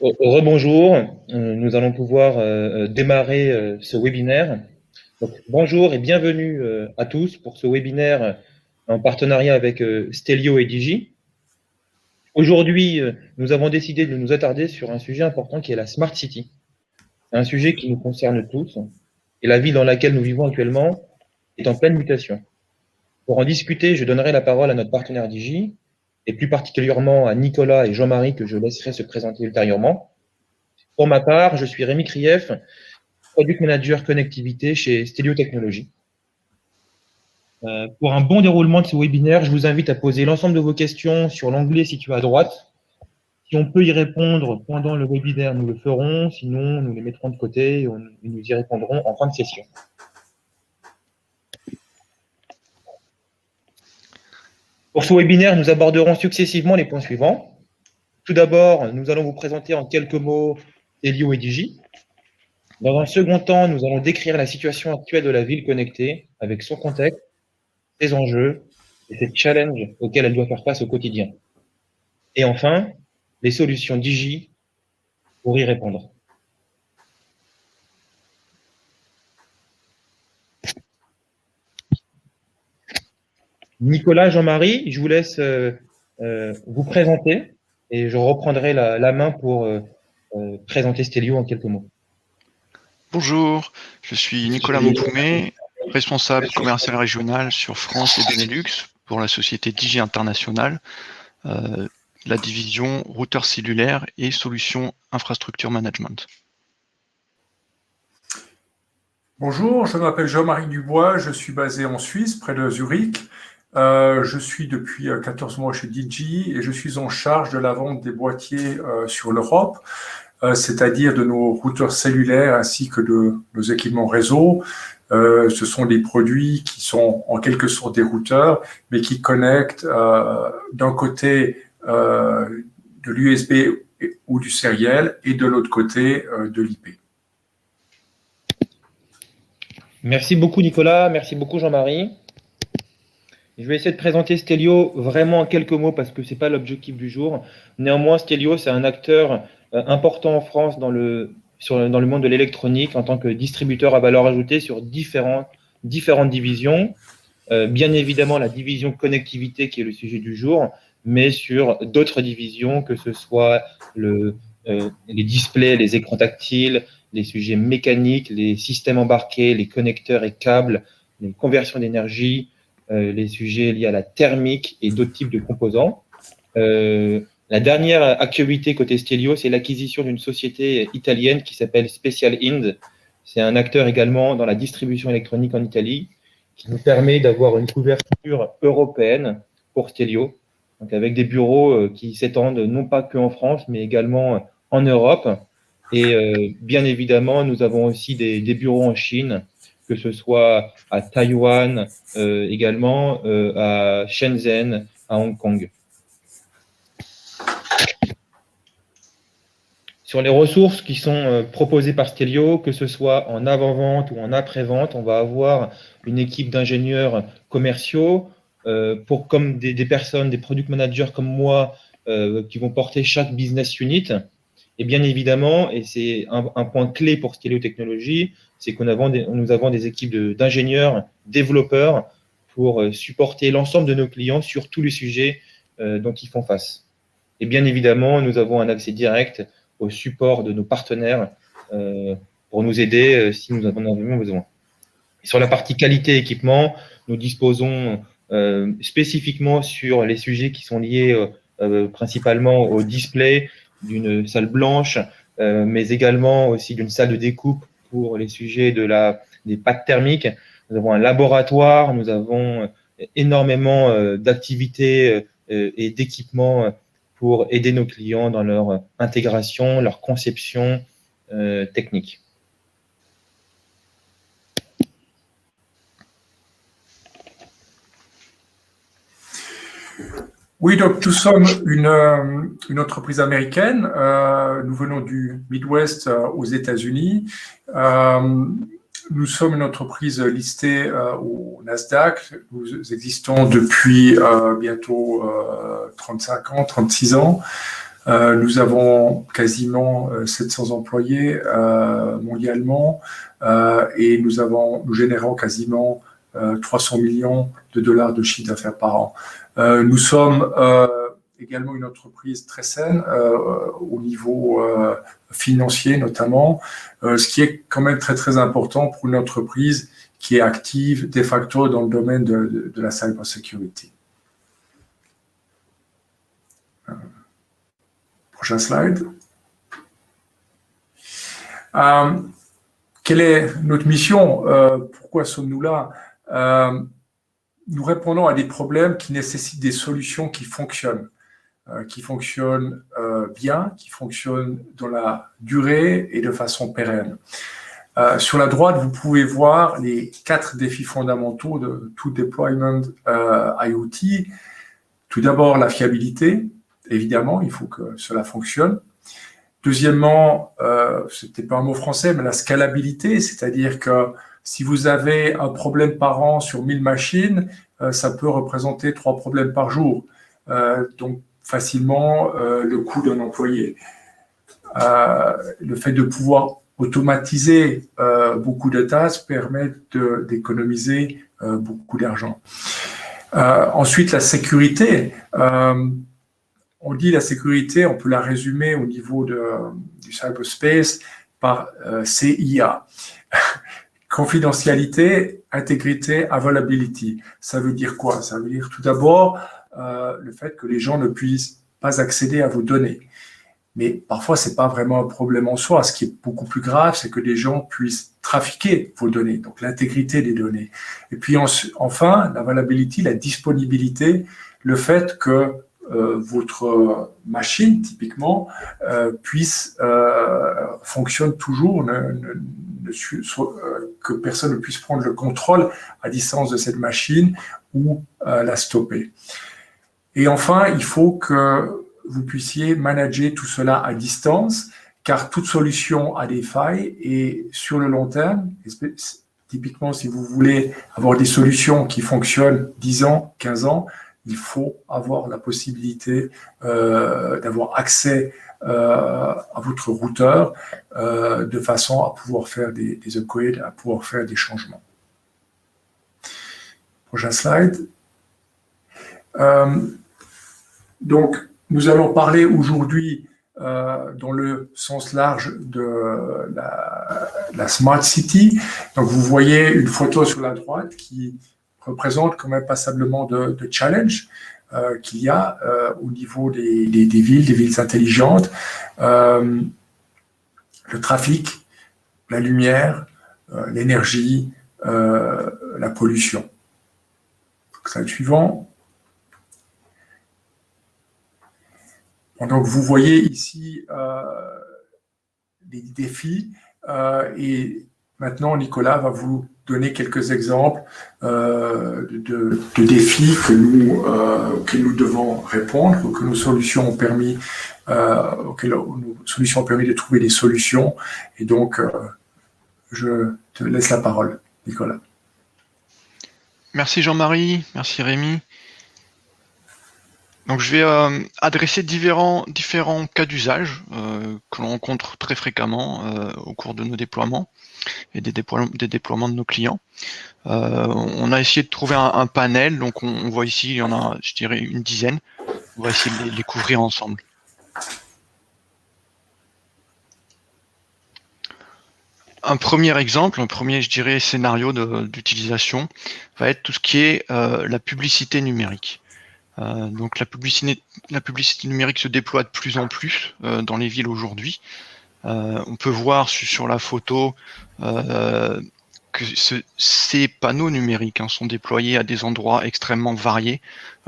Rebonjour, nous allons pouvoir démarrer ce webinaire. Donc, bonjour et bienvenue à tous pour ce webinaire en partenariat avec Stelio et Digi. Aujourd'hui, nous avons décidé de nous attarder sur un sujet important qui est la Smart City. C'est un sujet qui nous concerne tous et la ville dans laquelle nous vivons actuellement est en pleine mutation. Pour en discuter, je donnerai la parole à notre partenaire Digi et plus particulièrement à Nicolas et Jean-Marie que je laisserai se présenter ultérieurement. Pour ma part, je suis Rémi Krief, Product Manager Connectivité chez Stelio Technologies. Pour un bon déroulement de ce webinaire, je vous invite à poser l'ensemble de vos questions sur l'onglet situé à droite. Si on peut y répondre pendant le webinaire, nous le ferons. Sinon, nous les mettrons de côté et nous y répondrons en fin de session. Pour ce webinaire, nous aborderons successivement les points suivants. Tout d'abord, nous allons vous présenter en quelques mots Stelio et Digi. Dans un second temps, nous allons décrire la situation actuelle de la ville connectée avec son contexte, ses enjeux et ses challenges auxquels elle doit faire face au quotidien. Et enfin, les solutions Digi pour y répondre. Nicolas, Jean-Marie, je vous laisse vous présenter et je reprendrai la main pour présenter Stelio en quelques mots. Bonjour, je suis Nicolas Monpoumé, responsable commercial régional sur France et Benelux pour la société Digi International, la division routeur cellulaire et solutions infrastructure management. Bonjour, je m'appelle Jean-Marie Dubois, je suis basé en Suisse, près de Zurich. Je suis depuis 14 mois chez Digi et je suis en charge de la vente des boîtiers sur l'Europe, c'est-à-dire de nos routeurs cellulaires ainsi que de nos équipements réseau. Ce sont des produits qui sont en quelque sorte des routeurs, mais qui connectent d'un côté de l'USB ou du sériel et de l'autre côté de l'IP. Merci beaucoup Nicolas, merci beaucoup Jean-Marie. Je vais essayer de présenter Stelio vraiment en quelques mots parce que ce n'est pas l'objectif du jour. Néanmoins, Stelio, c'est un acteur important en France dans le monde de l'électronique en tant que distributeur à valeur ajoutée sur différentes divisions. Bien évidemment, la division connectivité qui est le sujet du jour, mais sur d'autres divisions, que ce soit les displays, les écrans tactiles, les sujets mécaniques, les systèmes embarqués, les connecteurs et câbles, les conversions d'énergie, les sujets liés à la thermique et d'autres types de composants. La dernière actualité côté Stelio, c'est l'acquisition d'une société italienne qui s'appelle Special Ind. C'est un acteur également dans la distribution électronique en Italie qui nous permet d'avoir une couverture européenne pour Stelio, donc avec des bureaux qui s'étendent non pas qu'en France, mais également en Europe. Et bien évidemment, nous avons aussi des bureaux en Chine, que ce soit à Taïwan, également à Shenzhen, à Hong Kong. Sur les ressources qui sont proposées par Stelio, que ce soit en avant-vente ou en après-vente, on va avoir une équipe d'ingénieurs commerciaux, comme des personnes, des product managers comme moi, qui vont porter chaque business unit. Et bien évidemment, et c'est un point clé pour Stelio Technologies, c'est que nous avons des équipes d'ingénieurs, développeurs, pour supporter l'ensemble de nos clients sur tous les sujets dont ils font face. Et bien évidemment, nous avons un accès direct au support de nos partenaires pour nous aider si nous en avons besoin. Et sur la partie qualité équipement, nous disposons spécifiquement sur les sujets qui sont liés principalement au display d'une salle blanche, mais également aussi d'une salle de découpe pour les sujets des packs thermiques. Nous avons un laboratoire, nous avons énormément d'activités et d'équipements pour aider nos clients dans leur intégration, leur conception technique. Oui, donc nous sommes une entreprise américaine. Nous venons du Midwest aux États-Unis. Nous sommes une entreprise listée au Nasdaq. Nous existons depuis bientôt 35 ans, 36 ans. Nous avons quasiment 700 employés mondialement et nous générons quasiment 300 millions de dollars de chiffre d'affaires par an. Nous sommes également une entreprise très saine au niveau financier notamment, ce qui est quand même très très important pour une entreprise qui est active de facto dans le domaine de la cybersecurity. Prochain slide. Quelle est notre mission? Pourquoi sommes-nous là? Nous répondons à des problèmes qui nécessitent des solutions qui fonctionnent bien, qui fonctionnent dans la durée et de façon pérenne. Sur la droite, vous pouvez voir les 4 défis fondamentaux de tout deployment IoT. Tout d'abord, la fiabilité. Évidemment, il faut que cela fonctionne. Deuxièmement, c'était pas un mot français, mais la scalabilité, c'est-à-dire que si vous avez un problème par an sur 1000 machines, ça peut représenter 3 problèmes par jour. Donc, facilement le coût d'un employé. Le fait de pouvoir automatiser beaucoup de tâches permet d'économiser beaucoup d'argent. Ensuite, la sécurité. On dit la sécurité, on peut la résumer au niveau du cyberspace par CIA. Confidentialité, intégrité, availability. Ça veut dire quoi? Ça veut dire tout d'abord le fait que les gens ne puissent pas accéder à vos données. Mais parfois, ce n'est pas vraiment un problème en soi. Ce qui est beaucoup plus grave, c'est que les gens puissent trafiquer vos données, donc l'intégrité des données. Et puis enfin, l'availability, la disponibilité, le fait que votre machine, typiquement, fonctionne toujours, que personne ne puisse prendre le contrôle à distance de cette machine ou la stopper. Et enfin, il faut que vous puissiez manager tout cela à distance, car toute solution a des failles et sur le long terme, typiquement si vous voulez avoir des solutions qui fonctionnent 10 ans, 15 ans, il faut avoir la possibilité d'avoir accès à votre routeur de façon à pouvoir faire des upgrades, à pouvoir faire des changements. Prochain slide. Donc, nous allons parler aujourd'hui dans le sens large de la Smart City. Donc, vous voyez une photo sur la droite qui représente quand même passablement de challenge qu'il y a au niveau des villes intelligentes. Le trafic, la lumière, l'énergie, la pollution. Slide suivant. Donc, vous voyez ici les défis et maintenant, Nicolas va vous donner quelques exemples de défis que nous devons répondre, que nos solutions ont permis, auxquelles nos solutions ont permis de trouver des solutions. Et donc, je te laisse la parole, Nicolas. Merci Jean-Marie, merci Rémi. Donc je vais adresser différents cas d'usage que l'on rencontre très fréquemment au cours de nos déploiements et des déploiements de nos clients. On a essayé de trouver un panel, donc on voit ici, il y en a, je dirais, une dizaine. On va essayer de les couvrir ensemble. Un premier exemple, un premier, je dirais, scénario d'utilisation va être tout ce qui est la publicité numérique. Donc la publicité numérique se déploie de plus en plus dans les villes aujourd'hui. On peut voir sur la photo que ces panneaux numériques sont déployés à des endroits extrêmement variés,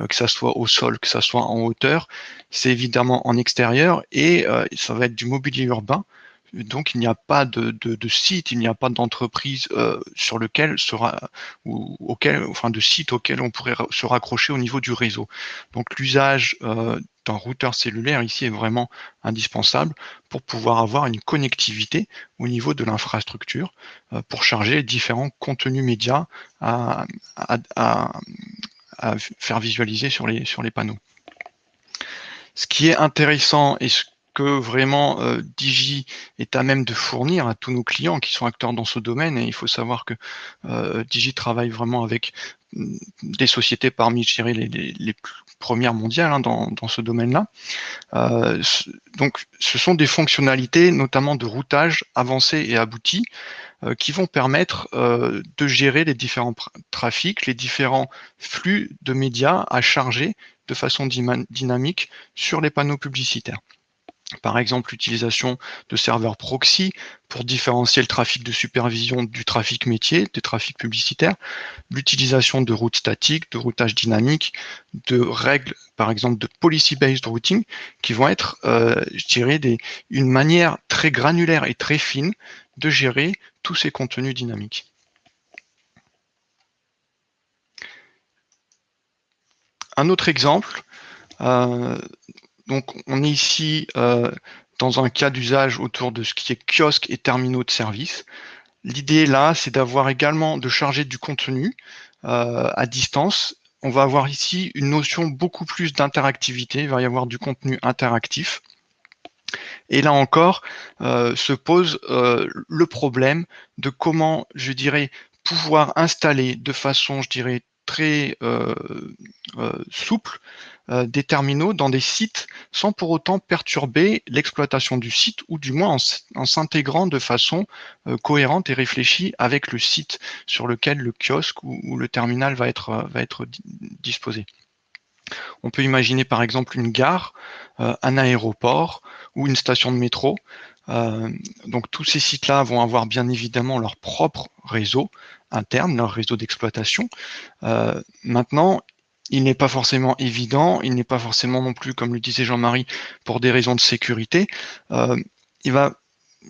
que ça soit au sol, que ça soit en hauteur. C'est évidemment en extérieur et ça va être du mobilier urbain. Donc il n'y a pas de site, il n'y a pas d'entreprise sur lequel de site auquel on pourrait se raccrocher au niveau du réseau. Donc l'usage d'un routeur cellulaire ici est vraiment indispensable pour pouvoir avoir une connectivité au niveau de l'infrastructure pour charger différents contenus médias à faire visualiser sur les panneaux. ce qui est intéressant et ce que vraiment Digi est à même de fournir à tous nos clients qui sont acteurs dans ce domaine, et il faut savoir que Digi travaille vraiment avec des sociétés parmi, je dirais, les premières mondiales dans ce domaine-là. Donc, ce sont des fonctionnalités, notamment de routage avancé et abouti, qui vont permettre de gérer les différents trafics, les différents flux de médias à charger de façon dynamique sur les panneaux publicitaires. Par exemple, l'utilisation de serveurs proxy pour différencier le trafic de supervision du trafic métier, des trafics publicitaires, l'utilisation de routes statiques, de routage dynamique, de règles, par exemple de policy-based routing, qui vont être, je dirais, une manière très granulaire et très fine de gérer tous ces contenus dynamiques. Un autre exemple, donc on est ici dans un cas d'usage autour de ce qui est kiosque et terminaux de service. L'idée là, c'est d'avoir également de charger du contenu à distance. On va avoir ici une notion beaucoup plus d'interactivité. Il va y avoir du contenu interactif. Et là encore, se pose le problème de comment, je dirais, pouvoir installer de façon, je dirais, très souple des terminaux dans des sites sans pour autant perturber l'exploitation du site, ou du moins en s'intégrant de façon cohérente et réfléchie avec le site sur lequel le kiosque ou le terminal va être disposé. On peut imaginer par exemple une gare, un aéroport ou une station de métro. Donc tous ces sites-là vont avoir bien évidemment leur propre réseau interne, leur réseau d'exploitation. Maintenant, il n'est pas forcément évident, il n'est pas forcément non plus, comme le disait Jean-Marie, pour des raisons de sécurité. Il va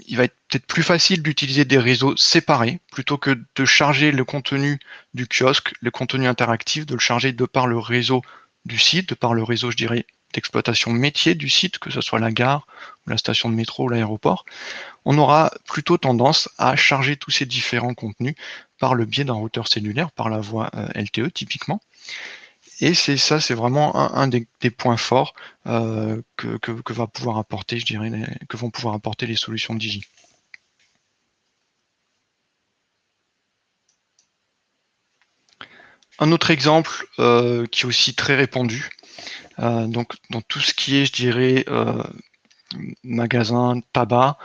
être peut-être plus facile d'utiliser des réseaux séparés plutôt que de charger le contenu du kiosque, le contenu interactif, de le charger de par le réseau du site, de par le réseau, je dirais, d'exploitation métier du site, que ce soit la gare, ou la station de métro ou l'aéroport. On aura plutôt tendance à charger tous ces différents contenus par le biais d'un routeur cellulaire, par la voie LTE typiquement. Et c'est vraiment un des points forts que va pouvoir apporter, je dirais, que vont pouvoir apporter les solutions de Digi. Un autre exemple qui est aussi très répandu, donc dans tout ce qui est, je dirais, magasin, tabac,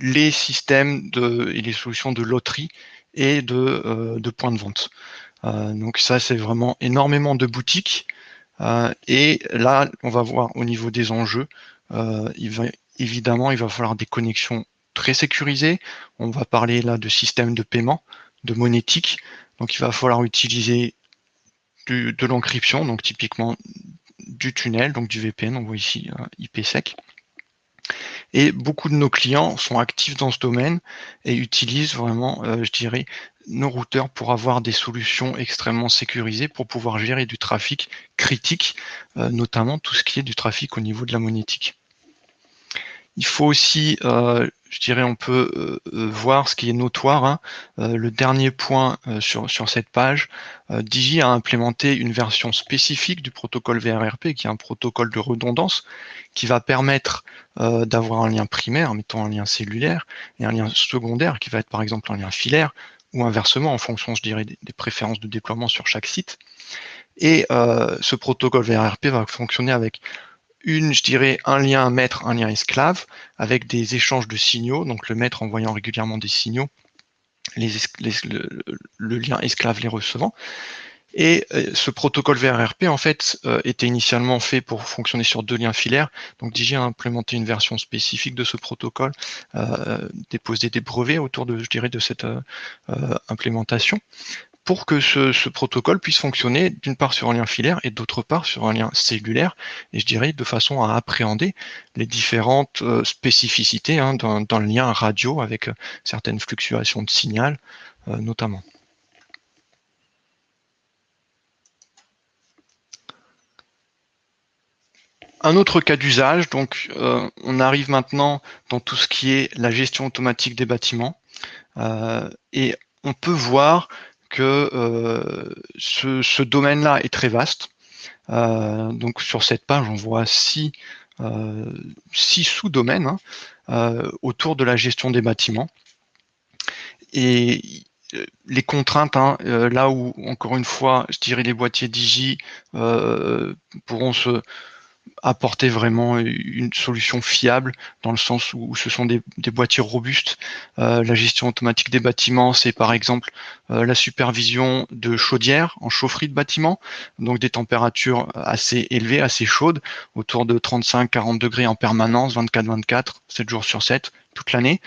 les systèmes et les solutions de loterie et de points de vente. Donc ça, c'est vraiment énormément de boutiques. Et là, on va voir au niveau des enjeux, il va falloir des connexions très sécurisées. On va parler là de systèmes de paiement, de monétique. Donc il va falloir utiliser de l'encryption, donc typiquement du tunnel, donc du VPN, on voit ici IPsec. Et beaucoup de nos clients sont actifs dans ce domaine et utilisent vraiment, je dirais, nos routeurs pour avoir des solutions extrêmement sécurisées pour pouvoir gérer du trafic critique, notamment tout ce qui est du trafic au niveau de la monétique. Il faut aussi, je dirais, on peut voir ce qui est notoire. Le dernier point sur cette page, Digi a implémenté une version spécifique du protocole VRRP, qui est un protocole de redondance, qui va permettre d'avoir un lien primaire, mettons un lien cellulaire, et un lien secondaire, qui va être par exemple un lien filaire, ou inversement, en fonction, je dirais, des préférences de déploiement sur chaque site. Et ce protocole VRRP va fonctionner avec je dirais, un lien maître, un lien esclave, avec des échanges de signaux, donc le maître envoyant régulièrement des signaux, le lien esclave les recevant. Et ce protocole VRRP, en fait, était initialement fait pour fonctionner sur 2 liens filaires. Donc Digi a implémenté une version spécifique de ce protocole, déposé des brevets autour de, je dirais, de cette implémentation, pour que ce protocole puisse fonctionner d'une part sur un lien filaire et d'autre part sur un lien cellulaire, et je dirais de façon à appréhender les différentes spécificités d'un lien radio avec certaines fluctuations de signal notamment. Un autre cas d'usage, donc on arrive maintenant dans tout ce qui est la gestion automatique des bâtiments, et on peut voir que ce domaine-là est très vaste. Donc sur cette page, on voit 6 sous-domaines autour de la gestion des bâtiments. Et les contraintes, là où, encore une fois, je dirais les boîtiers Digi pourront apporter vraiment une solution fiable, dans le sens où ce sont des boîtiers robustes. La gestion automatique des bâtiments, c'est par exemple la supervision de chaudières en chaufferie de bâtiment, donc des températures assez élevées, assez chaudes, autour de 35-40 degrés en permanence, 24-24, 7 jours sur 7, toute l'année.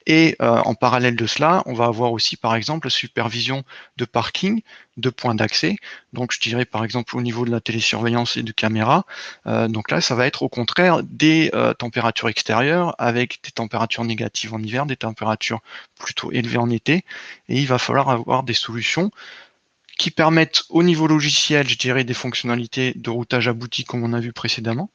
Et en parallèle de cela, on va avoir aussi par exemple la supervision de parking, de points d'accès. Donc je dirais par exemple au niveau de la télésurveillance et de caméras. Donc là, ça va être au contraire des températures extérieures avec des températures négatives en hiver, des températures plutôt élevées en été. Et il va falloir avoir des solutions qui permettent au niveau logiciel, je dirais, des fonctionnalités de routage abouti comme on a vu précédemment,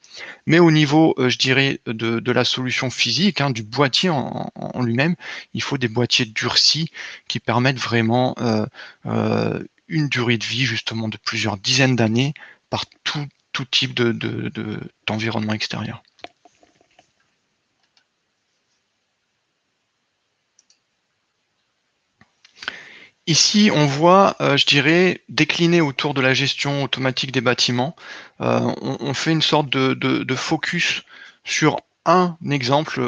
mais au niveau, je dirais, de la solution physique, du boîtier en lui-même, il faut des boîtiers durcis qui permettent vraiment une durée de vie justement de plusieurs dizaines d'années par tout type d'environnement extérieur. Ici, on voit, je dirais, décliné autour de la gestion automatique des bâtiments. On fait une sorte de focus sur un exemple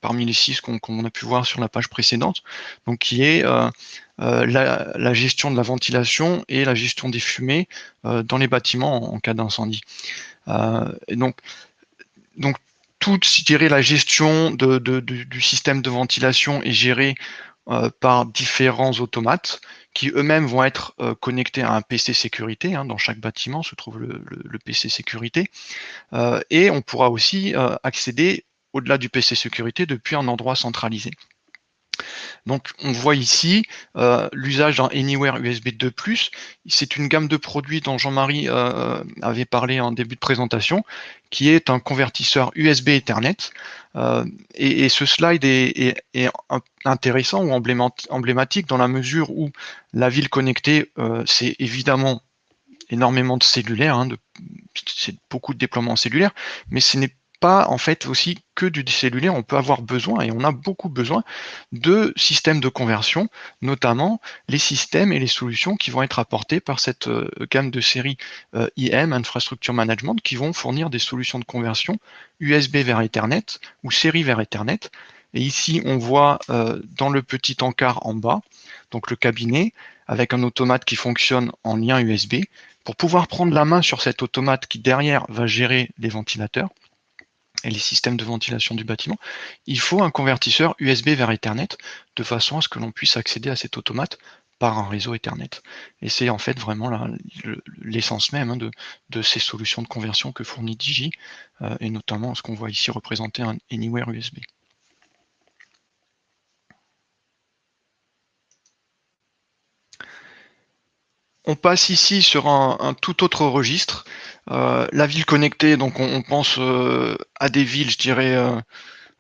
parmi les 6 qu'on a pu voir sur la page précédente, donc qui est la gestion de la ventilation et la gestion des fumées dans les bâtiments en cas d'incendie. Et donc toute, je dirais, la gestion du système de ventilation est gérée par différents automates qui eux-mêmes vont être connectés à un PC sécurité. Dans chaque bâtiment se trouve le PC sécurité. Et on pourra aussi accéder au-delà du PC sécurité depuis un endroit centralisé. Donc on voit ici l'usage d'un Anywhere USB 2+. C'est une gamme de produits dont Jean-Marie avait parlé en début de présentation, qui est un convertisseur USB Ethernet. Et ce slide est intéressant ou emblématique dans la mesure où la ville connectée, c'est évidemment énormément de cellulaire, c'est beaucoup de déploiements cellulaires, mais ce n'est pas en fait aussi que du cellulaire. On peut avoir besoin, et on a beaucoup besoin, de systèmes de conversion, notamment les systèmes et les solutions qui vont être apportés par cette gamme de série IM, Infrastructure Management, qui vont fournir des solutions de conversion USB vers Ethernet ou série vers Ethernet. Et ici, on voit dans le petit encart en bas, donc le cabinet, avec un automate qui fonctionne en lien USB. Pour pouvoir prendre la main sur cet automate qui derrière va gérer les ventilateurs et les systèmes de ventilation du bâtiment, il faut un convertisseur USB vers Ethernet de façon à ce que l'on puisse accéder à cet automate par un réseau Ethernet. Et c'est en fait vraiment l'essence même de ces solutions de conversion que fournit Digi, et notamment ce qu'on voit ici représenter un Anywhere USB. On passe ici sur un tout autre registre. La ville connectée, donc on pense à des villes, je dirais,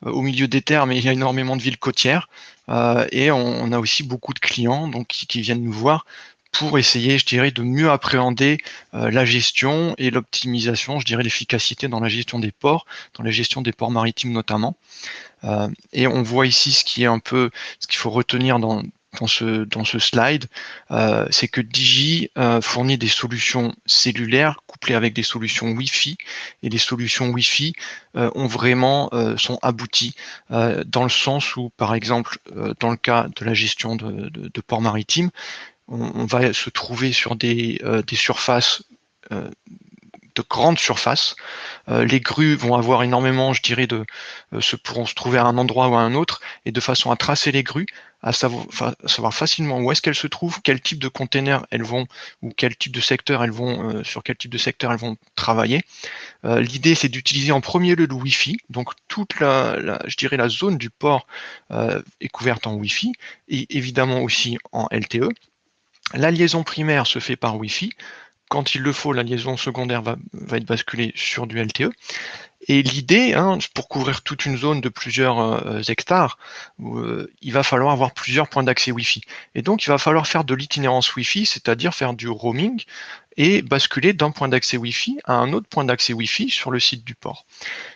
au milieu des terres, mais il y a énormément de villes côtières. Et on a aussi beaucoup de clients donc, qui viennent nous voir pour essayer, je dirais, de mieux appréhender la gestion et l'optimisation, je dirais, l'efficacité dans la gestion des ports, dans la gestion des ports maritimes notamment. Et on voit ici ce qui est un peu, ce qu'il faut retenir dans ce slide, c'est que Digi fournit des solutions cellulaires couplées avec des solutions Wi-Fi, et les solutions Wi-Fi sont abouties dans le sens où, par exemple, dans le cas de la gestion de ports maritimes, on va se trouver sur des surfaces de grandes surfaces. Les grues vont avoir énormément, je dirais, pourront se trouver à un endroit ou à un autre, et de façon à tracer les grues, à savoir facilement où est-ce qu'elles se trouvent, quel type de container elles vont, ou quel type de secteur elles vont, sur quel type de secteur elles vont travailler. L'idée, c'est d'utiliser en premier lieu le Wi-Fi, donc toute je dirais la zone du port est couverte en Wi-Fi, et évidemment aussi en LTE. La liaison primaire se fait par Wi-Fi. Quand il le faut, la liaison secondaire va être basculée sur du LTE. Et l'idée, hein, pour couvrir toute une zone de plusieurs hectares, il va falloir avoir plusieurs points d'accès Wi-Fi. Et donc, il va falloir faire de l'itinérance Wi-Fi, c'est-à-dire faire du roaming et basculer d'un point d'accès Wi-Fi à un autre point d'accès Wi-Fi sur le site du port.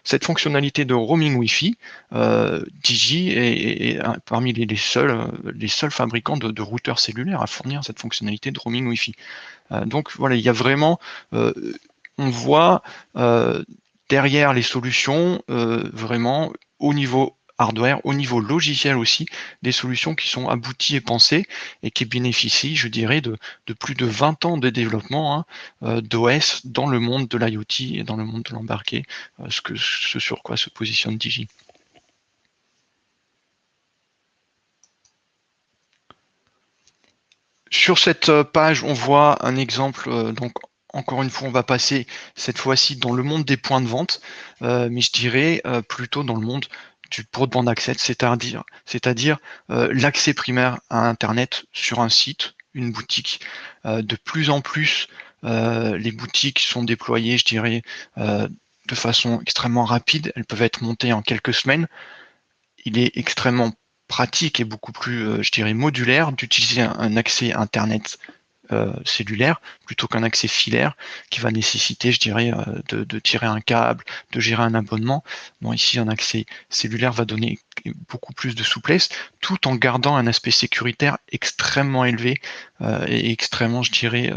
Cette fonctionnalité de roaming Wi-Fi, Digi est parmi les seuls fabricants de routeurs cellulaires à fournir cette fonctionnalité de roaming Wi-Fi. Donc voilà, il y a vraiment, on voit derrière les solutions, vraiment au niveau hardware, au niveau logiciel aussi, des solutions qui sont abouties et pensées et qui bénéficient, je dirais, de plus de 20 ans de développement d'OS dans le monde de l'IoT et dans le monde de l'embarqué, ce sur quoi se positionne Digi. Sur cette page, on voit un exemple, donc encore une fois, on va passer cette fois-ci dans le monde des points de vente, mais je dirais plutôt dans le monde du broadband access, c'est-à-dire l'accès primaire à Internet sur un site, une boutique. De plus en plus, les boutiques sont déployées, je dirais, de façon extrêmement rapide. Elles peuvent être montées en quelques semaines. Il est extrêmement pratique et beaucoup plus, je dirais, modulaire d'utiliser un accès Internet cellulaire plutôt qu'un accès filaire qui va nécessiter, je dirais, de tirer un câble, de gérer un abonnement. Bon, ici, un accès cellulaire va donner beaucoup plus de souplesse tout en gardant un aspect sécuritaire extrêmement élevé et extrêmement, je dirais,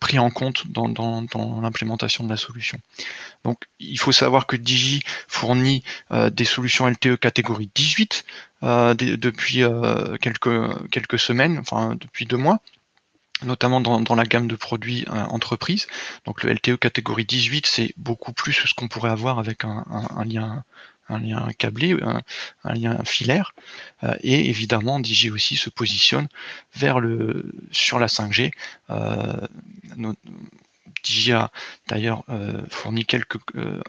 pris en compte dans l'implémentation de la solution. Donc, il faut savoir que Digi fournit des solutions LTE catégorie 18 depuis quelques semaines, enfin depuis 2 mois, notamment dans la gamme de produits entreprise. Donc le LTE catégorie 18, c'est beaucoup plus ce qu'on pourrait avoir avec un lien câblé, un lien filaire. Et évidemment, Digi aussi se positionne sur la 5G. Digi a d'ailleurs fourni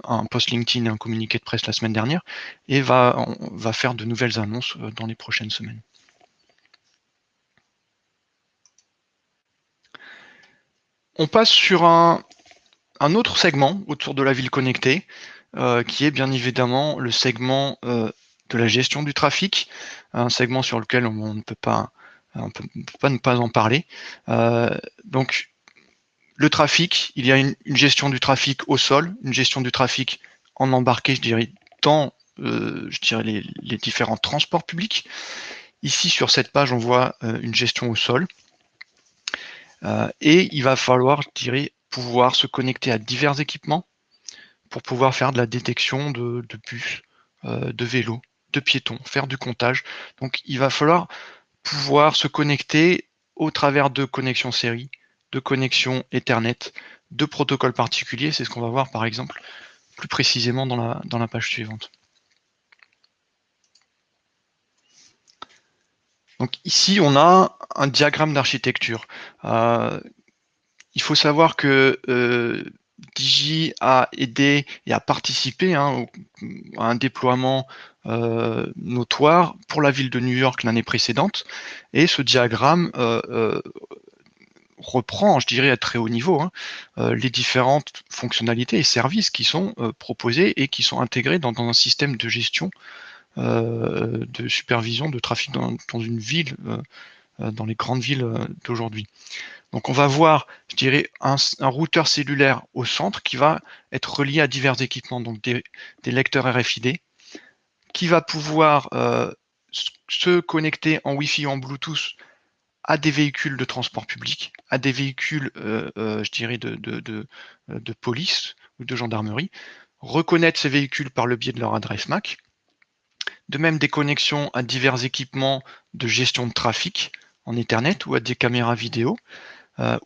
un post LinkedIn et un communiqué de presse la semaine dernière et va faire de nouvelles annonces dans les prochaines semaines. On passe sur un autre segment autour de la ville connectée, qui est bien évidemment le segment de la gestion du trafic, un segment sur lequel on ne peut pas ne pas en parler. Donc le trafic, il y a une gestion du trafic au sol, une gestion du trafic en embarqué, je dirais, dans les différents transports publics. Ici, sur cette page, on voit une gestion au sol. Et il va falloir, je dirais, pouvoir se connecter à divers équipements pour pouvoir faire de la détection de bus, de vélos, de piétons, faire du comptage. Donc il va falloir pouvoir se connecter au travers de connexions série, de connexions Ethernet, de protocoles particuliers. C'est ce qu'on va voir par exemple plus précisément dans la page suivante. Donc ici, on a un diagramme d'architecture. Il faut savoir que Digi a aidé et a participé à un déploiement notoire pour la ville de New York l'année précédente. Et ce diagramme reprend, je dirais à très haut niveau, les différentes fonctionnalités et services qui sont proposés et qui sont intégrés dans un système de gestion de supervision de trafic dans une ville, dans les grandes villes d'aujourd'hui. Donc on va voir, je dirais, un routeur cellulaire au centre qui va être relié à divers équipements, donc des lecteurs RFID, qui va pouvoir se connecter en Wi-Fi ou en Bluetooth à des véhicules de transport public, à des véhicules, je dirais, de police ou de gendarmerie, reconnaître ces véhicules par le biais de leur adresse MAC, de même des connexions à divers équipements de gestion de trafic en Ethernet ou à des caméras vidéo,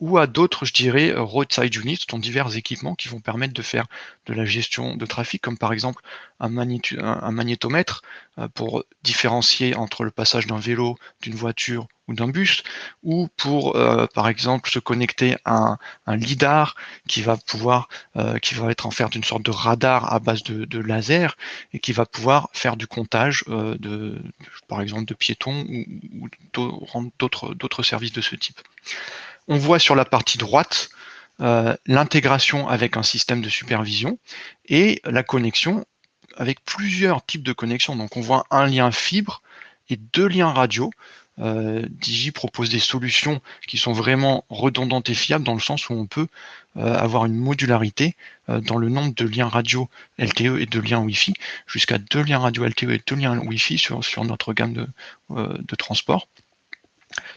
ou à d'autres, je dirais, roadside units, dont divers équipements qui vont permettre de faire de la gestion de trafic, comme par exemple un magnétomètre pour différencier entre le passage d'un vélo, d'une voiture ou d'un bus, ou pour, par exemple, se connecter à un lidar qui va être en faire d'une sorte de radar à base de laser et qui va pouvoir faire du comptage par exemple, de piétons ou d'autres services de ce type. On voit sur la partie droite l'intégration avec un système de supervision et la connexion avec plusieurs types de connexions. Donc on voit un lien fibre et 2 liens radio. Digi propose des solutions qui sont vraiment redondantes et fiables dans le sens où on peut avoir une modularité dans le nombre de liens radio LTE et de liens Wi-Fi, jusqu'à 2 liens radio LTE et 2 liens Wi-Fi sur notre gamme de transport.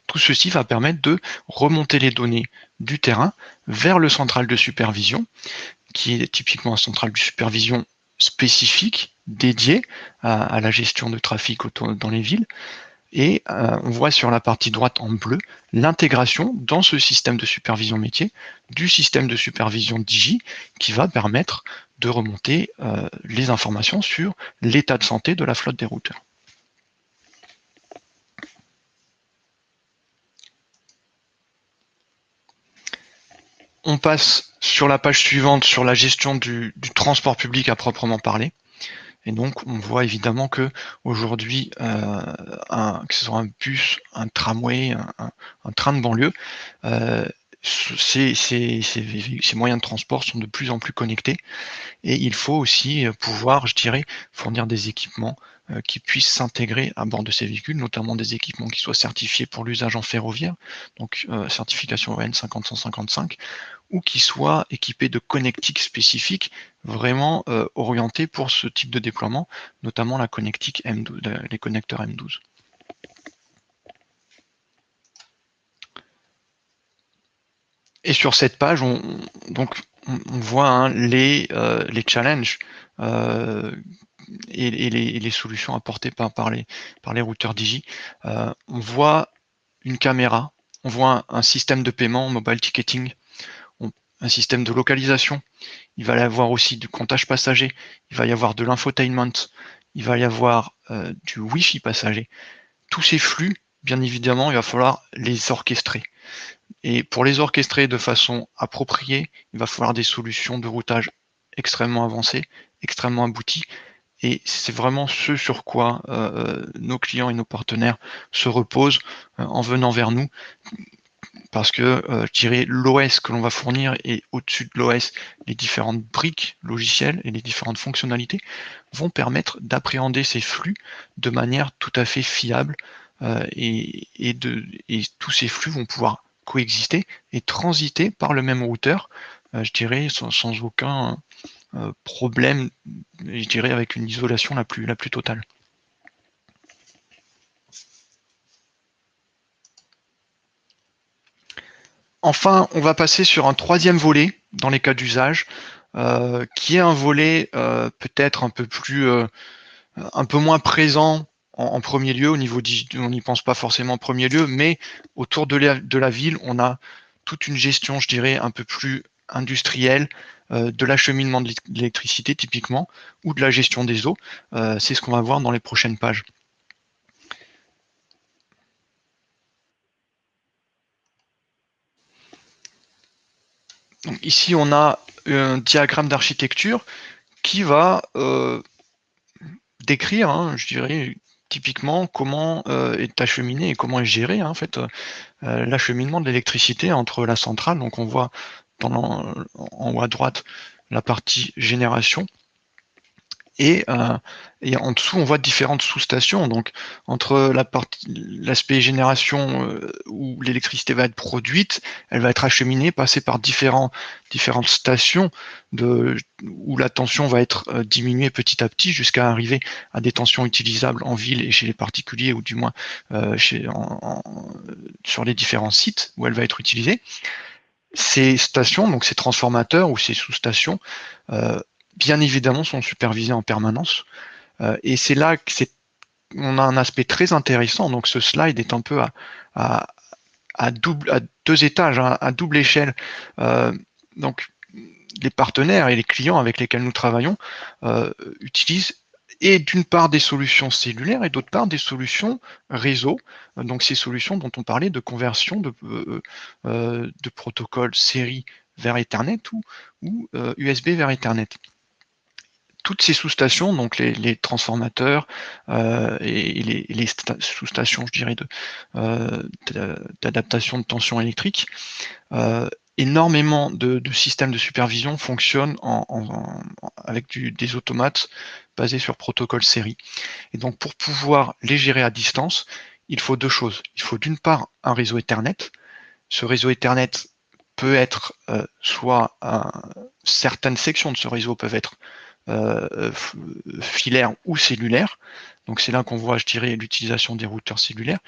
Tout ceci va permettre de remonter les données du terrain vers le central de supervision, qui est typiquement un central de supervision spécifique, dédié à la gestion de trafic dans les villes. Et on voit sur la partie droite en bleu l'intégration dans ce système de supervision métier du système de supervision Digi qui va permettre de remonter les informations sur l'état de santé de la flotte des routeurs. On passe sur la page suivante sur la gestion du transport public à proprement parler. Et donc, on voit évidemment que aujourd'hui, que ce soit un bus, un tramway, un train de banlieue, ces moyens de transport sont de plus en plus connectés. Et il faut aussi pouvoir, je dirais, fournir des équipements qui puissent s'intégrer à bord de ces véhicules, notamment des équipements qui soient certifiés pour l'usage en ferroviaire, donc certification EN 50155, ou qui soient équipés de connectiques spécifiques vraiment orientés pour ce type de déploiement, notamment la connectique M12, les connecteurs M12. Et sur cette page, on voit hein, les challenges et les solutions apportées par les routeurs Digi. On voit une caméra, on voit un système de paiement, mobile ticketing, un système de localisation, il va y avoir aussi du comptage passager, il va y avoir de l'infotainment, il va y avoir du Wi-Fi passager. Tous ces flux, bien évidemment, il va falloir les orchestrer. Et pour les orchestrer de façon appropriée, il va falloir des solutions de routage extrêmement avancées, extrêmement abouties. Et c'est vraiment ce sur quoi nos clients et nos partenaires se reposent en venant vers nous. Parce que je dirais l'OS que l'on va fournir et au-dessus de l'OS, les différentes briques logicielles et les différentes fonctionnalités vont permettre d'appréhender ces flux de manière tout à fait fiable et tous ces flux vont pouvoir coexister et transiter par le même routeur, je dirais sans aucun problème, je dirais avec une isolation la plus totale. Enfin, on va passer sur un troisième volet dans les cas d'usage, qui est un volet peut-être un peu moins présent en premier lieu au niveau on n'y pense pas forcément en premier lieu, mais autour de la ville, on a toute une gestion, je dirais, un peu plus industrielle de l'acheminement de l'électricité typiquement, ou de la gestion des eaux. C'est ce qu'on va voir dans les prochaines pages. Donc ici, on a un diagramme d'architecture qui va décrire, hein, je dirais, typiquement comment est acheminé et comment est géré en fait l'acheminement de l'électricité entre la centrale. Donc on voit en haut à droite la partie génération. Et en dessous, on voit différentes sous-stations. Donc, entre l'aspect génération où l'électricité va être produite, elle va être acheminée, passer par différentes stations où la tension va être diminuée petit à petit jusqu'à arriver à des tensions utilisables en ville et chez les particuliers, ou du moins sur les différents sites où elle va être utilisée. Ces stations, donc ces transformateurs ou ces sous-stations, bien évidemment, sont supervisés en permanence. Et c'est là qu'on a un aspect très intéressant. Donc ce slide est un peu à deux étages, hein, à double échelle. Donc les partenaires et les clients avec lesquels nous travaillons utilisent et d'une part des solutions cellulaires et d'autre part des solutions réseau. Donc ces solutions dont on parlait de conversion de protocole série vers Ethernet ou USB vers Ethernet. Toutes ces sous-stations, donc les transformateurs et les sous-stations, je dirais, d'adaptation de tension électrique, énormément de systèmes de supervision fonctionnent avec des automates basés sur protocole série. Et donc, pour pouvoir les gérer à distance, il faut deux choses. Il faut d'une part un réseau Ethernet. Ce réseau Ethernet peut être soit certaines sections de ce réseau peuvent être filaires ou cellulaires. Donc c'est là qu'on voit, je dirais, l'utilisation des routeurs cellulaires.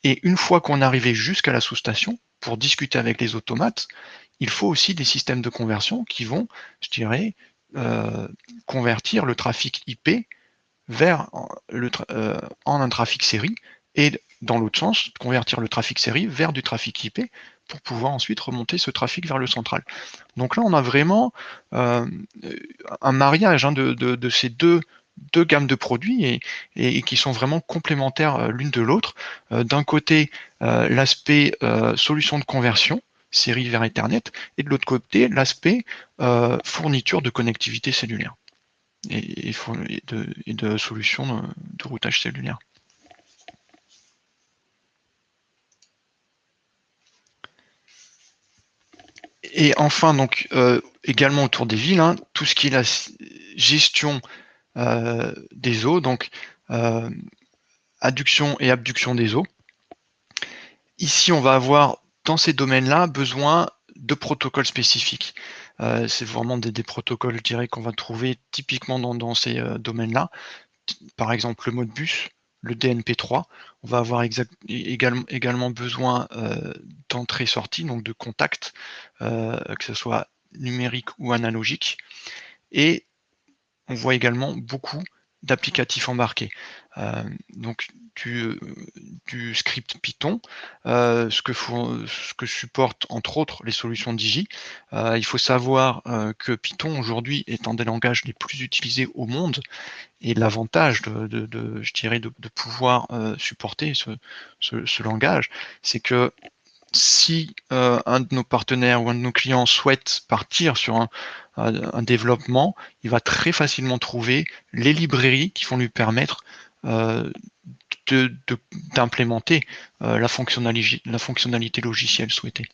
Et une fois qu'on est arrivé jusqu'à la sous-station, pour discuter avec les automates, il faut aussi des systèmes de conversion qui vont, je dirais, convertir le trafic IP en un trafic série, et dans l'autre sens, convertir le trafic série vers du trafic IP pour pouvoir ensuite remonter ce trafic vers le central. Donc là, on a vraiment un mariage de ces deux gammes de produits et qui sont vraiment complémentaires l'une de l'autre. D'un côté, l'aspect solution de conversion, série vers Ethernet, et de l'autre côté, l'aspect fourniture de connectivité cellulaire et de solutions de routage cellulaire. Et enfin, donc, également autour des villes, hein, tout ce qui est la gestion des eaux, donc adduction et abduction des eaux. Ici, on va avoir, dans ces domaines-là, besoin de protocoles spécifiques. C'est vraiment des protocoles, je dirais, qu'on va trouver typiquement dans ces domaines-là. Par exemple, le Modbus, le DNP3. On va avoir également besoin d'entrée-sortie, donc de contact, que ce soit numérique ou analogique. Et on voit également beaucoup d'applicatifs embarqués. Donc du script Python, ce que supportent entre autres les solutions Digi. Il faut savoir que Python aujourd'hui est un des langages les plus utilisés au monde, et l'avantage je dirais de pouvoir supporter ce langage, c'est que si un de nos partenaires ou un de nos clients souhaite partir sur un développement, il va très facilement trouver les librairies qui vont lui permettre d'implémenter la fonctionnalité logicielle souhaitée.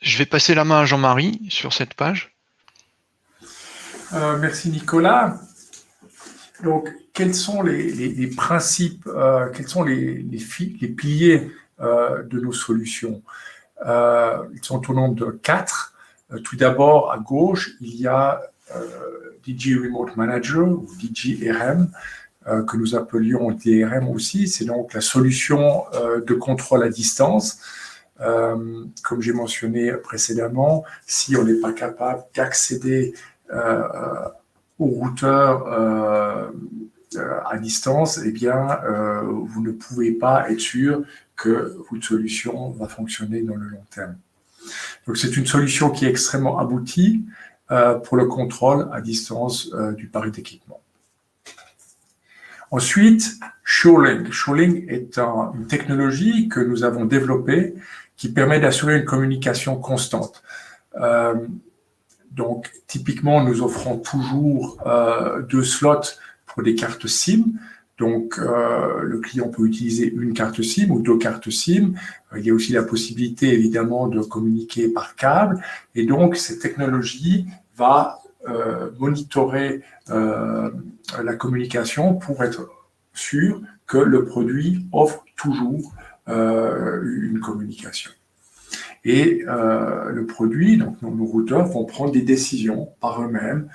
Je vais passer la main à Jean-Marie sur cette page. Merci Nicolas. Donc, quels sont les principes, quels sont les piliers de nos solutions? Ils sont au nombre de 4. Tout d'abord, à gauche, il y a Digi Remote Manager ou Digi RM, que nous appelions DRM aussi. C'est donc la solution de contrôle à distance. Comme j'ai mentionné précédemment, si on n'est pas capable d'accéder au routeur à distance, eh bien, vous ne pouvez pas être sûr que votre solution va fonctionner dans le long terme. Donc, c'est une solution qui est extrêmement aboutie pour le contrôle à distance du parc d'équipement. Ensuite, SureLink. SureLink est une technologie que nous avons développée qui permet d'assurer une communication constante. Donc, typiquement, nous offrons toujours 2 slots pour des cartes SIM. Donc, le client peut utiliser une carte SIM ou 2 cartes SIM. Il y a aussi la possibilité, évidemment, de communiquer par câble. Et donc, cette technologie va monitorer la communication pour être sûr que le produit offre toujours une communication. Et le produit, donc nos routeurs, vont prendre des décisions par eux-mêmes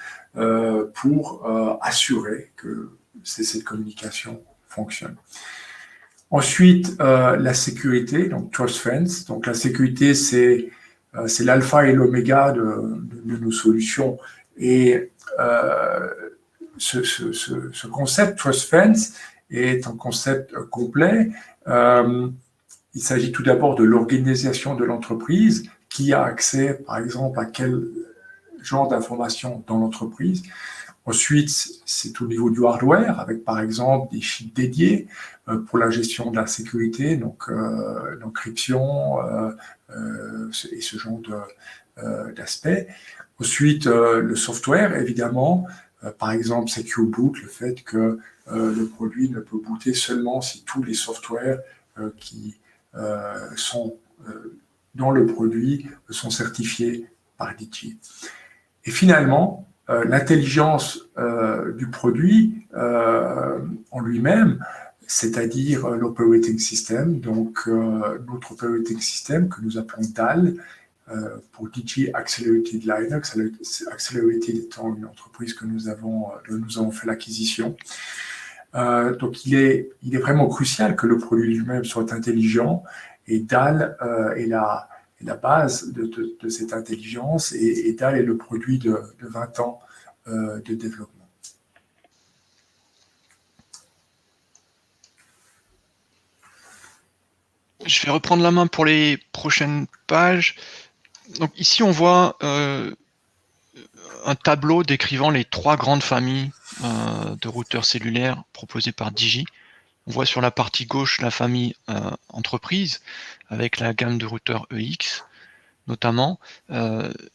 pour assurer que cette communication fonctionne. Ensuite, la sécurité, donc Trust Fence. Donc la sécurité, c'est l'alpha et l'oméga de nos solutions. Et ce concept Trust Fence est un concept complet. Il s'agit tout d'abord de l'organisation de l'entreprise, qui a accès, par exemple, à quel genre d'informations dans l'entreprise. Ensuite, c'est au niveau du hardware, avec par exemple des chips dédiés pour la gestion de la sécurité, donc l'encryption et ce genre d'aspect. Ensuite, le software, évidemment, par exemple Secure Boot, le fait que le produit ne peut booter seulement si tous les softwares qui sont dans le produit sont certifiés par Digi. Et finalement, l'intelligence du produit en lui-même, c'est-à-dire l'operating system, donc notre operating system que nous appelons DAL, pour Digi Accelerated Linux, Accelerated étant une entreprise que nous avons fait l'acquisition. Donc il est vraiment crucial que le produit lui-même soit intelligent, et DAL est la base de cette intelligence, et DAL est le produit de 20 ans de développement. Je vais reprendre la main pour les prochaines pages. Donc ici, on voit un tableau décrivant les 3 grandes familles de routeurs cellulaires proposées par Digi. On voit sur la partie gauche la famille entreprise, avec la gamme de routeurs EX, notamment.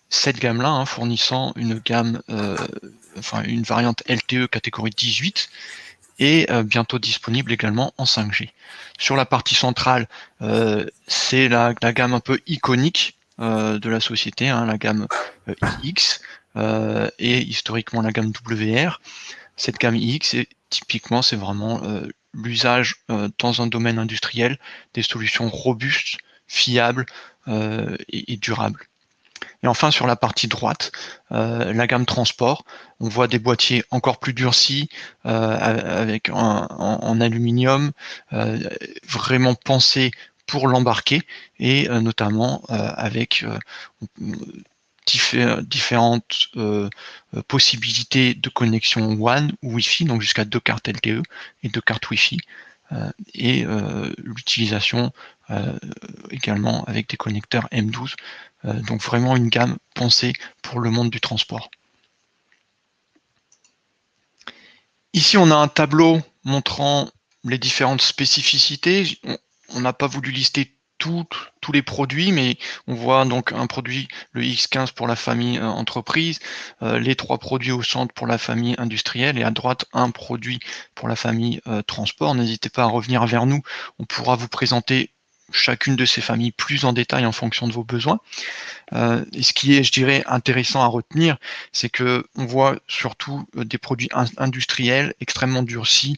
Cette gamme-là, fournissant une gamme, une variante LTE catégorie 18, et bientôt disponible également en 5G. Sur la partie centrale, c'est la gamme un peu iconique de la société, la gamme iX, et historiquement la gamme WR. Cette gamme iX, typiquement, c'est vraiment l'usage dans un domaine industriel des solutions robustes, fiables et durables. Et enfin, sur la partie droite, la gamme transport, on voit des boîtiers encore plus durcis, avec en aluminium, vraiment pensés pour l'embarquer, et notamment avec différentes possibilités de connexion WAN ou Wi-Fi, donc jusqu'à 2 cartes LTE et 2 cartes Wi-Fi, et l'utilisation également avec des connecteurs M12, donc vraiment une gamme pensée pour le monde du transport. Ici, on a un tableau montrant les différentes spécificités. On n'a pas voulu lister tous les produits, mais on voit donc un produit, le X15 pour la famille entreprise, les 3 produits au centre pour la famille industrielle, et à droite un produit pour la famille transport. N'hésitez pas à revenir vers nous, on pourra vous présenter chacune de ces familles plus en détail en fonction de vos besoins. Et ce qui est, je dirais, intéressant à retenir, c'est que on voit surtout des produits industriels extrêmement durcis,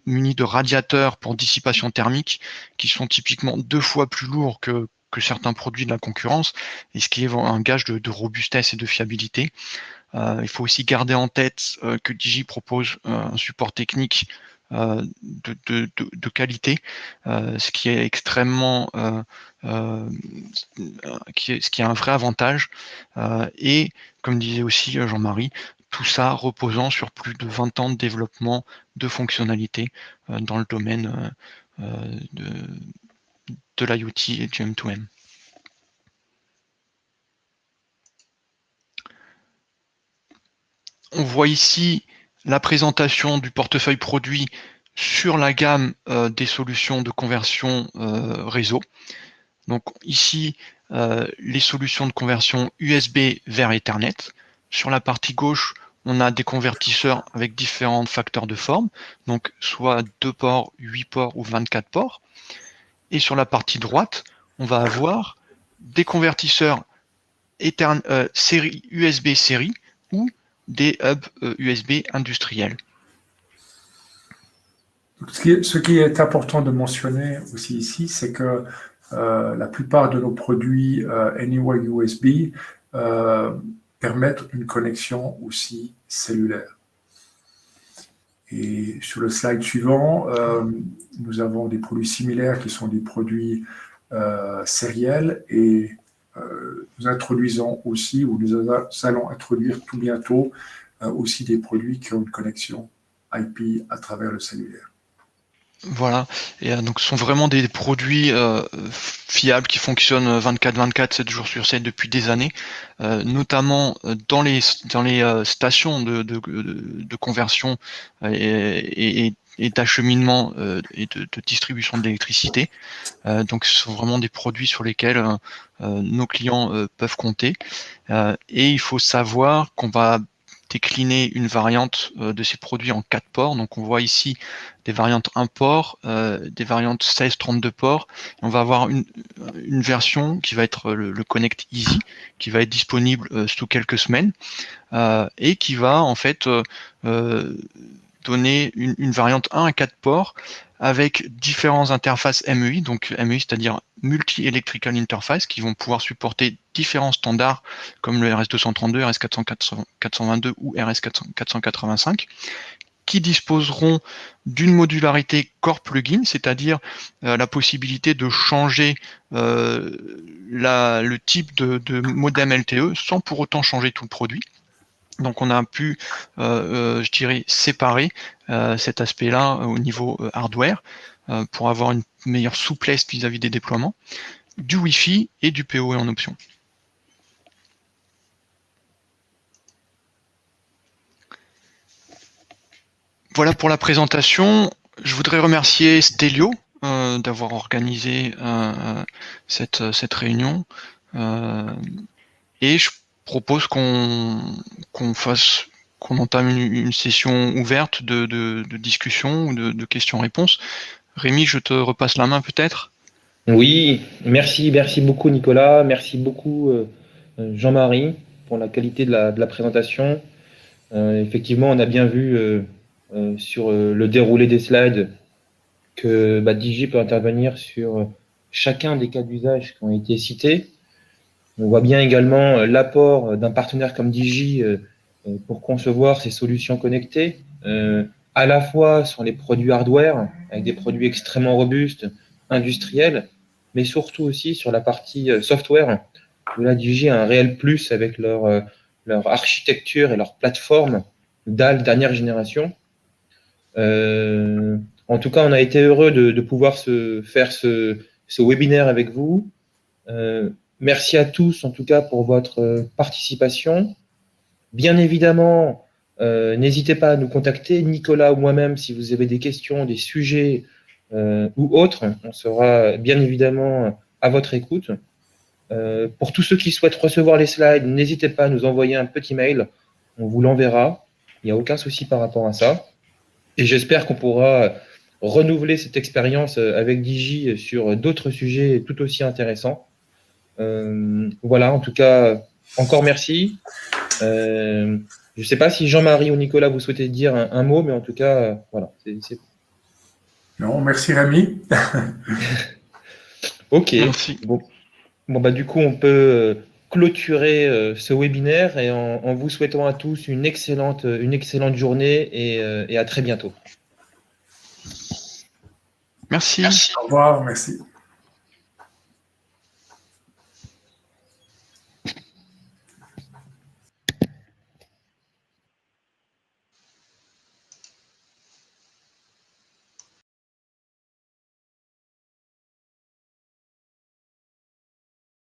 munis de radiateurs pour dissipation thermique, qui sont typiquement 2 fois plus lourds que certains produits de la concurrence, et ce qui est un gage de robustesse et de fiabilité. Il faut aussi garder en tête que Digi propose un support technique de qualité, ce qui est extrêmement ce qui est un vrai avantage, et comme disait aussi Jean-Marie, tout ça reposant sur plus de 20 ans de développement de fonctionnalités dans le domaine de l'IoT et du M2M. On voit ici la présentation du portefeuille produit sur la gamme des solutions de conversion réseau. Donc ici, les solutions de conversion USB vers Ethernet. Sur la partie gauche, on a des convertisseurs avec différents facteurs de forme, donc soit 2 ports, 8 ports ou 24 ports. Et sur la partie droite, on va avoir des convertisseurs série USB série ou des hubs USB industriels. Ce qui est important de mentionner aussi ici, c'est que la plupart de nos produits Anywhere USB permettent une connexion aussi cellulaire. Et sur le slide suivant, nous avons des produits similaires qui sont des produits sériels, et nous introduisons aussi, ou nous allons introduire tout bientôt, aussi des produits qui ont une connexion IP à travers le cellulaire. Voilà, et donc ce sont vraiment des produits fiables qui fonctionnent 24/24, 7 jours sur 7 depuis des années, notamment dans les stations de conversion et d'acheminement et de distribution d'électricité. Donc ce sont vraiment des produits sur lesquels nos clients peuvent compter. Et il faut savoir qu'on va décliner une variante de ces produits en 4 ports. Donc on voit ici des variantes 1 port, des variantes 16-32 ports. On va avoir une version qui va être le Connect Easy, qui va être disponible sous quelques semaines, et qui va en fait donner une variante 1 à 4 ports avec différentes interfaces MEI, donc MEI c'est-à-dire Multi-Electrical Interface, qui vont pouvoir supporter différents standards comme le RS232, RS422 ou RS485, qui disposeront d'une modularité core plugin, c'est-à-dire la possibilité de changer le type de modem LTE sans pour autant changer tout le produit. Donc on a pu, je dirais, séparer cet aspect-là au niveau hardware pour avoir une meilleure souplesse vis-à-vis des déploiements, du Wi-Fi et du PoE en option. Voilà pour la présentation. Je voudrais remercier Stelio d'avoir organisé cette réunion. Et je propose qu'on entame une session ouverte de discussion ou de questions-réponses. Rémi, je te repasse la main peut-être. Oui, merci beaucoup Nicolas, merci beaucoup Jean-Marie pour la qualité de la présentation. Effectivement, on a bien vu sur le déroulé des slides que Digi peut intervenir sur chacun des cas d'usage qui ont été cités. On voit bien également l'apport d'un partenaire comme Digi pour concevoir ces solutions connectées, à la fois sur les produits hardware, avec des produits extrêmement robustes, industriels, mais surtout aussi sur la partie software, où là, Digi a un réel plus avec leur architecture et leur plateforme DAL dernière génération. En tout cas, on a été heureux de pouvoir faire ce webinaire avec vous. Merci à tous, en tout cas, pour votre participation. Bien évidemment, n'hésitez pas à nous contacter, Nicolas ou moi-même, si vous avez des questions, des sujets ou autres. On sera bien évidemment à votre écoute. Pour tous ceux qui souhaitent recevoir les slides, n'hésitez pas à nous envoyer un petit mail. On vous l'enverra. Il n'y a aucun souci par rapport à ça. Et j'espère qu'on pourra renouveler cette expérience avec Digi sur d'autres sujets tout aussi intéressants. Voilà, en tout cas, encore merci. Je ne sais pas si Jean-Marie ou Nicolas, vous souhaitez dire un mot, mais en tout cas, voilà. Non, merci Rémi. Ok. Merci. Bon, du coup, on peut clôturer ce webinaire et en vous souhaitant à tous une excellente journée et à très bientôt. Merci. Au revoir, merci.